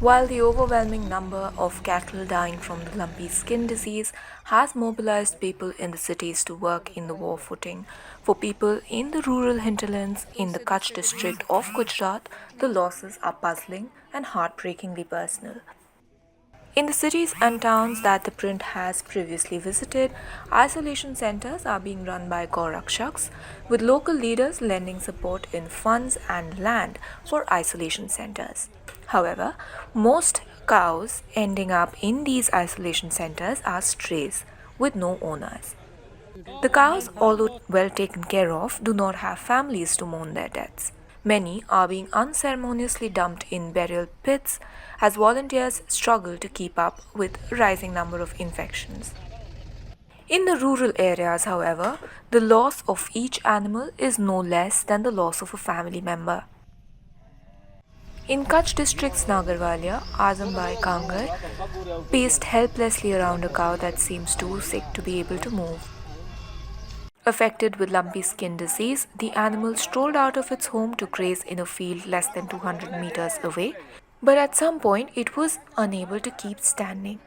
While the overwhelming number of cattle dying from the lumpy skin disease has mobilized people in the cities to work in the war footing, for people in the rural hinterlands in the Kutch district of Gujarat, the losses are puzzling and heartbreakingly personal. In the cities and towns that ThePrint has previously visited, isolation centers are being run by Gorakshaks, with local leaders lending support in funds and land for isolation centers. However, most cows ending up in these isolation centers are strays with no owners. The cows, although well taken care of, do not have families to mourn their deaths. Many are being unceremoniously dumped in burial pits as volunteers struggle to keep up with rising number of infections. In the rural areas, however, the loss of each animal is no less than the loss of a family member. In Kutch district's Nagarwalia, Azambai Kangar paced helplessly around a cow that seems too sick to be able to move. Affected with lumpy skin disease, the animal strolled out of its home to graze in a field less than 200 meters away, but at some point it was unable to keep standing.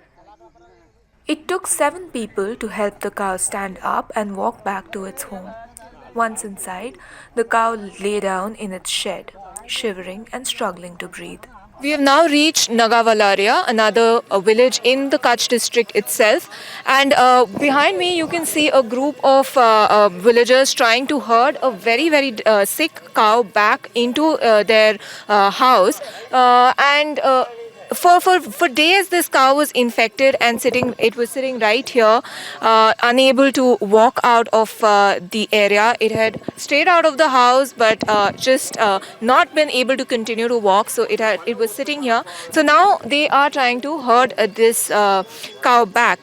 It took 7 people to help the cow stand up and walk back to its home. Once inside, the cow lay down in its shed, shivering and struggling to breathe. We have now reached Nagavalaria, another village in the Kutch district itself. And behind me, you can see a group of villagers trying to herd a very sick cow back into their house. For days, this cow was infected and it was sitting right here, unable to walk out of the area. It had strayed out of the house, but just not been able to continue to walk. So it was sitting here. So now they are trying to herd this cow back.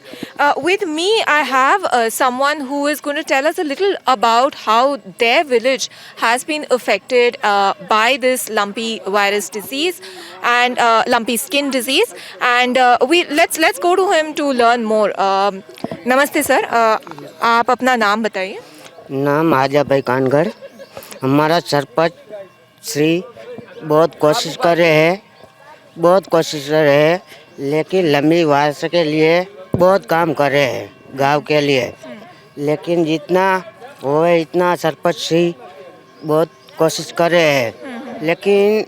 With me, I have someone who is going to tell us a little about how their village has been affected by this lumpy virus disease and lumpy skin disease, and let's go to him to learn more. नमस्ते sir, आप अपना नाम बताइए. नाम आजा भाई कानगर. हमारा सरपंच श्री बहुत कोशिश कर रहे हैं लेकिन लंबी वारस के लिए बहुत काम कर रहे हैं गांव के लिए, लेकिन जितना होए इतना सरपंच श्री बहुत कोशिश कर रहे हैं, लेकिन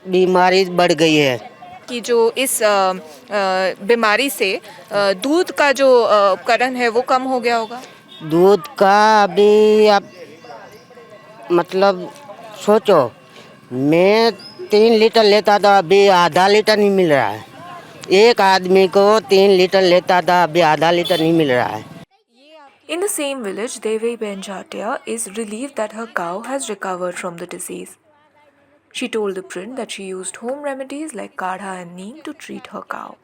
बीमारी बढ़ गई है कि जो इस बीमारी से दूध का जो करण है वो कम हो गया होगा. दूध का अभी आप मतलब सोचो, मैं 3 लीटर लेता था, अभी आधा लीटर नहीं मिल रहा है. एक आदमी को 3 लीटर लेता था, अभी आधा लीटर नहीं मिल रहा है. In the same village, Devi Benjatia is relieved that her cow has recovered from the disease. She told ThePrint that she used home remedies like kadha and neem to treat her cow.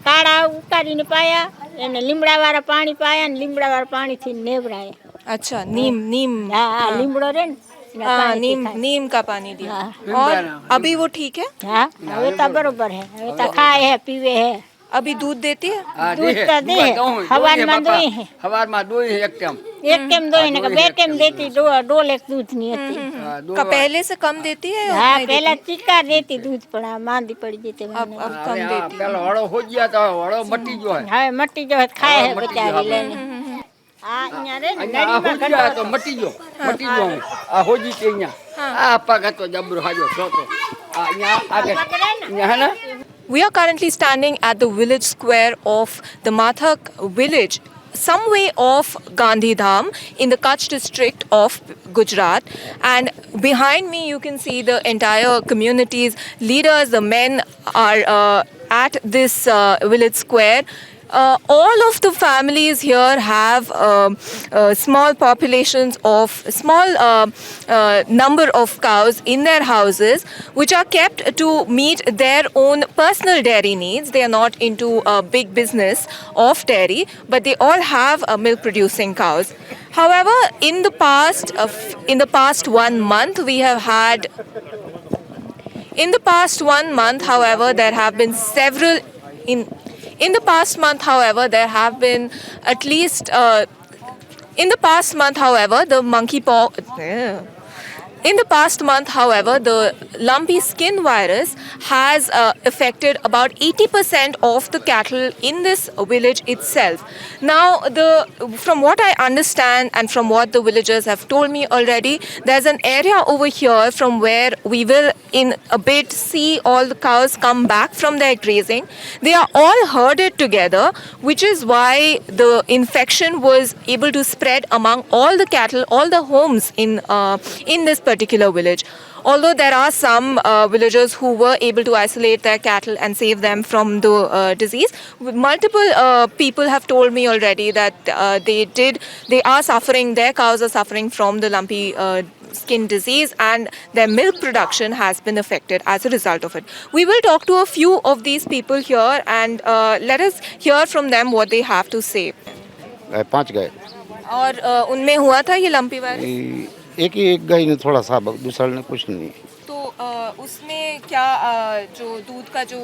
કાળા ઉતારીને પાયા એને લીમડાવાળા પાણી પાયા ને લીમડાવાળા પાણીથી નેવરાયા. अच्छा, नीम હા લીમડો રે ને नीम का पानी दिया. और अभी वो ठीक है? હા હવે તો બરોબર હે, હવે તો ખાય હે પીવે હે. अभी दूध देती है? दूध तो दे हवाરમાં દોઈ હે, हवाરમાં દોઈ એક ટાઈમ દોઈ ને બે ટાઈમ દેતી ડોલ એક दूधની હતી. का पहले से कम देती है? હા પહેલા ચીકા દેતી दूध પણ આ માંદી પડી જતી. अब कम देती है. પેલો હળો હો ગયા તો હળો મટી ગયો હે. હવે મટી જાય ખાય હે બચારી લઈને. આ અહીંયા રે ને નળીમાં ગયા તો મટી ગયો આ હોજી કે અહીંયા આ પગ તો જબરો હાજો છોતો આ અહીંયા આગળ અહીંયા હે ને. We are currently standing at the village square of the Mathak village, some way off Gandhidham in the Kutch district of Gujarat. And behind me you can see the entire community's leaders, the men are at this village square. All of the families here have small populations of number of cows in their houses, which are kept to meet their own personal dairy needs. They are not into a big business of dairy, but they all have milk producing cows. However, in the past 1 month we have had however, there have been several in the past month, however, there have been at least in the past month, however, the monkeypox In the past month, however, the lumpy skin virus has affected about 80% of the cattle in this village itself. Now, from what I understand and from what the villagers have told me already, there's an area over here from where we will in a bit see all the cows come back from their grazing. They are all herded together, which is why the infection was able to spread among all the cattle, all the homes in this particular village. Although there are some villagers who were able to isolate their cattle and save them from the disease, multiple people have told me already that they are suffering, their cows are suffering from the lumpy skin disease, and their milk production has been affected as a result of it. We will talk to a few of these people here and let us hear from them what they have to say. 5 गए और उनमें हुआ था ये lumpy virus? एक ही एक गाय ने थोड़ा सा, दूसरा ने कुछ नहीं। तो उसमें क्या जो दूध का जो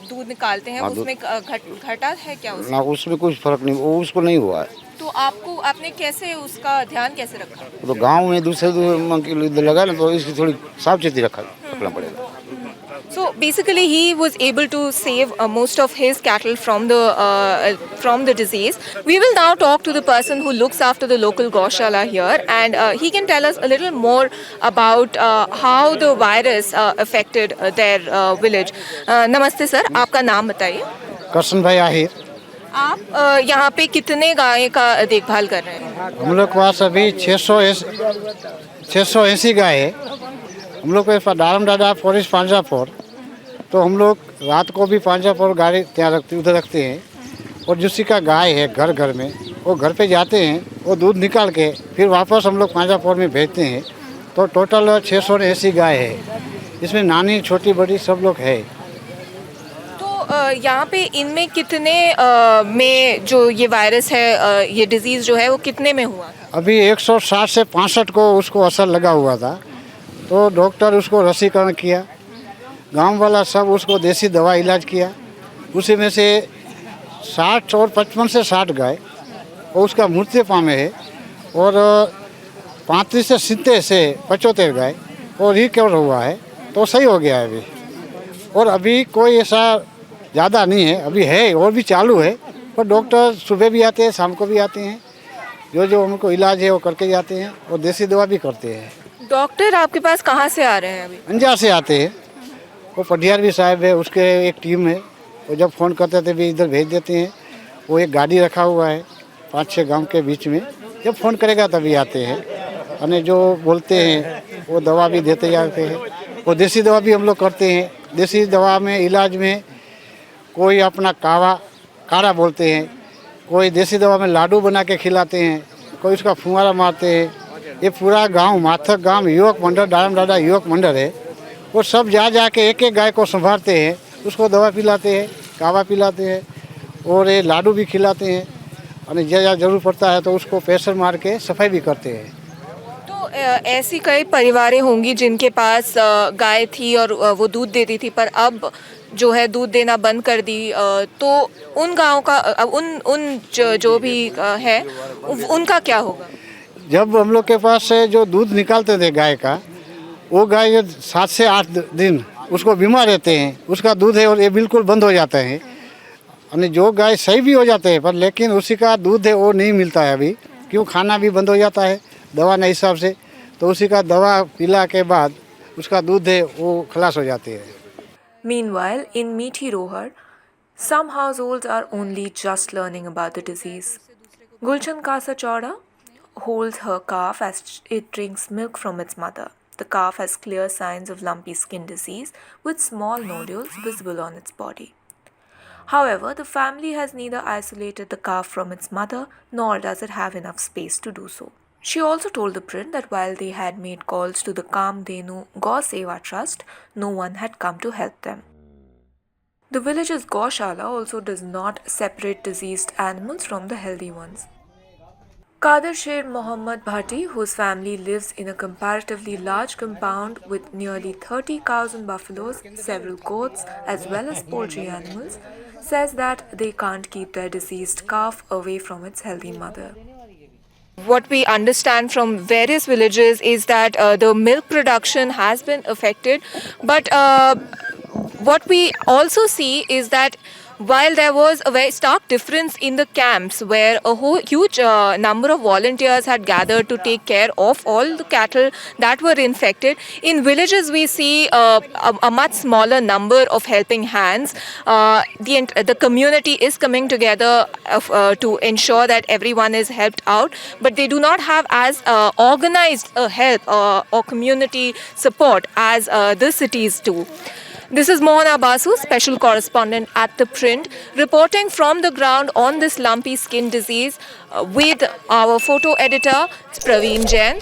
दूध निकालते हैं उसमें घटा है क्या उसमें? ना उसमें कुछ फर्क नहीं, वो उसको नहीं हुआ है। तो आपने कैसे उसका ध्यान कैसे रखा? तो गांव में दूसरे लगा ना, तो इसकी थोड़ी सावचेती रखना पड़ेगा। So basically, he was able to save most of his cattle from the disease. We will now talk to the person who looks after the local goshala here, and he can tell us a little more about how the virus affected their village. Namaste sir, आपका नाम बताइए। करसन भाई आहिर। आप यहाँ पे कितने गाय का देखभाल कर रहे हैं? हम लोग के पास अभी 680 गाय है। हम लोग के पास डालम दादा फॉरेस्ट पांजापुर, तो हम लोग रात को भी पांजापुर गाड़ी ત્યાં उधर रखते हैं, और जिसकी का गाय है घर घर में, वो घर पे जाते हैं, वो दूध निकाल के फिर वापस हम लोग पांजापुर में भेजते हैं। तो टोटल 680 गाय है, इसमें नानी छोटी बड़ी सब लोग है। यहाँ पे इनमें कितने में जो ये वायरस है, ये डिजीज़ जो है वो कितने में हुआ? अभी 160 से 65 को उसको असर लगा हुआ था, तो डॉक्टर उसको रसीकरण किया, गांव वाला सब उसको देसी दवा इलाज किया। उसी में से 60 और 55 से 60 गाय और उसका मृत्यु पामे है, और 35 से 70 से 75 गाय और रिकवर हुआ है, तो सही हो गया है अभी। और अभी कोई ऐसा ज़्यादा नहीं है, अभी है और भी चालू है, पर डॉक्टर सुबह भी आते हैं, शाम को भी आते हैं, जो उनको इलाज है वो करके जाते हैं, और देसी दवा भी करते हैं। डॉक्टर आपके पास कहाँ से आ रहे हैं अभी? अंजार से आते हैं, वो पटियार भी साहब है, उसके एक टीम है, वो जब फ़ोन करते थे भी इधर भेज देते हैं। वो एक गाड़ी रखा हुआ है 5-6 गांव के बीच में, जब फ़ोन करेगा तभी आते हैं, और जो बोलते हैं वो दवा भी देते जाते हैं। वो देसी दवा भी हम लोग करते हैं। देसी दवा में इलाज में कोई अपना काढ़ा बोलते हैं, कोई देसी दवा में लाडू बना के खिलाते हैं, कोई उसका फुहारा मारते हैं। ये पूरा गांव माथक गांव युवक मंडल, डालम दादा युवक मंडल है, वो सब जा के एक एक गाय को संभालते हैं, उसको दवा पिलाते हैं, कावा पिलाते हैं, और ये लाडू भी खिलाते हैं, और जहाँ ज़रूर पड़ता है तो उसको प्रेशर मार के सफाई भी करते हैं। तो ऐसी कई परिवारें होंगी जिनके पास गाय थी और वो दूध देती थी, पर अब जो है दूध देना बंद कर दी, तो उन गाँव का जो भी है उनका क्या होगा? जब हम लोग के पास से जो दूध निकालते थे गाय का, वो गाय 7 से 8 दिन उसको बीमार रहते हैं, उसका दूध है और ये बिल्कुल बंद हो जाता है। और जो गाय सही भी हो जाते हैं, पर लेकिन उसी का दूध है वो नहीं मिलता है अभी, क्यों खाना भी बंद हो जाता है दवा के हिसाब से, तो उसी का दवा पिला के बाद उसका दूध है वो खलास हो जाती है। Meanwhile, in Meethi Rohar, some households are only just learning about the disease. Gulchan Kasa Chauda holds her calf as it drinks milk from its mother. The calf has clear signs of lumpy skin disease with small nodules visible on its body. However, the family has neither isolated the calf from its mother nor does it have enough space to do so. She also told ThePrint that while they had made calls to the Kamdenu Gaur Seva Trust, no one had come to help them. The village's Gaushala also does not separate diseased animals from the healthy ones. Kader Sher Mohammad Bhatti, whose family lives in a comparatively large compound with nearly 30 cows and buffaloes, several goats, as well as poultry animals, says that they can't keep their deceased calf away from its healthy mother. What we understand from various villages is that the milk production has been affected, but what we also see is that while there was a very stark difference in the camps where a huge number of volunteers had gathered to take care of all the cattle that were infected, in villages we see a much smaller number of helping hands. The community is coming together to ensure that everyone is helped out, but they do not have as organized a help or community support as the cities do. This is Mohana Basu, special correspondent at ThePrint, reporting from the ground on this lumpy skin disease with our photo editor, Praveen Jain.